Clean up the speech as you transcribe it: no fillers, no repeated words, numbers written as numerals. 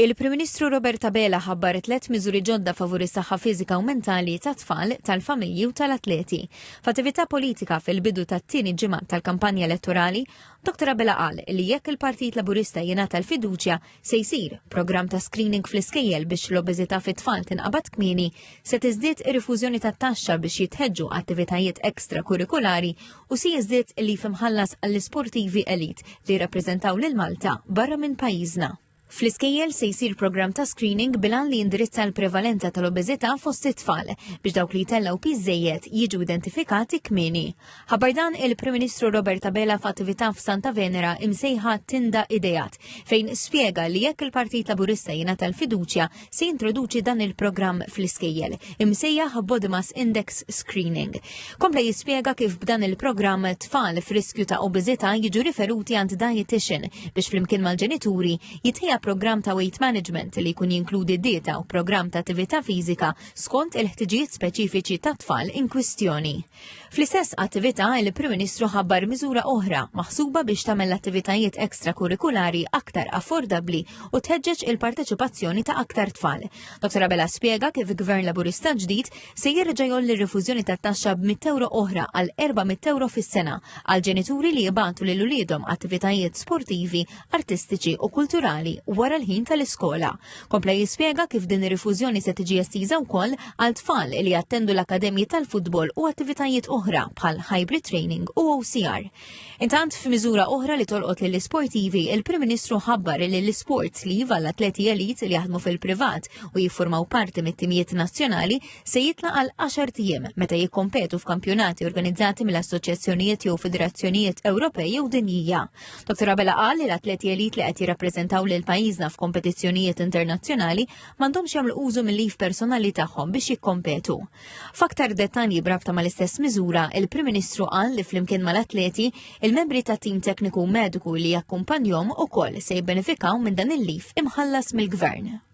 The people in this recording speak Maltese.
Il-Prim Ministru Roberta Bela ħabbar 3 miżuri ġodda favuri s-saħħa fiżika u mentali ta' tfal, tal-familji u tal-atleti. F'attività politika fil-bidu tat-tieni ġimgħa tal-kampanja elettorali, Dr. Bela qal li jekk il-Partit Laburista jingħata l-fiduċja se jsir programm ta' screening fl-iskejjel biex l-obeżità fit-tfal tinqabad kmieni, se tiżdied ir-rifużjoni tat-taxxa biex jitħeġġu attivitajiet ekstrakurrikulari u se jiżdied il-lif imħallas għall-isportivi elit li jirrappreżentaw lil Malta barra minn pajjiżna. Fl-iskejjel se jsir programm ta' screening bilan li jindirizza l-prevalenza tal-obeżità fost it-tfal biex dawk li jtellaw piżejjed jiġu identifikati kmieni. Ħabbar dan il-Prim Ministru Roberta Bela f'attività f'Santa Venera imsejħa Tinda Idejat fejn spjega li jekk il-Partit Laburista jingħata l-fiduċja se jintroduċi dan il-programm fl-iskejjel imsejjaħ Bodimas Index Screening. Kompla jispjega kif b'dan il-programm tfal f'riskju ta' obeżità jiġu riferuti għand dietitian biex flimkien mal-ġenituri jitħejja programm ta' weight management li jkun jinkludi dieta u programm ta' attività fiżika skont il-ħtiġijiet speċifiċi ta' tfal in kwistjoni. Fl-istess attività il-Prim Ministru ħabbar miżura oħra maħsuba biex tagħmel l-attivitajiet ekstrakurrikulari aktar affordabbli u tħeġġeġ il-parteċipazzjoni ta' aktar tfal. Dr. Bela spjega kif Gvern Laburista ġdid se jerġa' jolli r-rifużjoni tat-taxxa b'100 € oħra għal 400 € fis-sena għal ġenituri li jibgħatu lil uliedhom attivitajiet sportivi, artistiċi u kulturali wara l-ħin tal-iskola. Kompla jispjega kif din ir-rifużjoni se tiġi estiża wkoll għal tfal li jattendu l-akademji tal-futbol u attivitajiet oħra bħal hybrid training u OCR. Intant f'miżura oħra li tolqot lill-isportivi, il-Prim Ministru ħabbar li l-sports li għall-atleti elit li jaħdmu fil-privat u jiffurmaw parti mit-timijiet nazzjonali se jitla għal 10 tiem meta jikkompetu f'kampjonati organizzati mill-assoċjazzjonijiet jew federazzjonijiet Ewropej u dinjija. Dr. Bela qal li l-atleti elit li qed jirrappreżentaw lil pajjiżna f'kompetizzjonijiet internazzjonali m'għandhomx jagħmlu użu mill-lif personali tagħhom biex jikkompetu. F'aktar dettalji brabta mal-istess miżura, il-Prim Ministru qal li flimkien mal-atleti il-membri tat-tim tekniku mediku li jakkumpanjhom ukoll se jibbenefikaw minn dan il-lif imħallas mill-Gvern.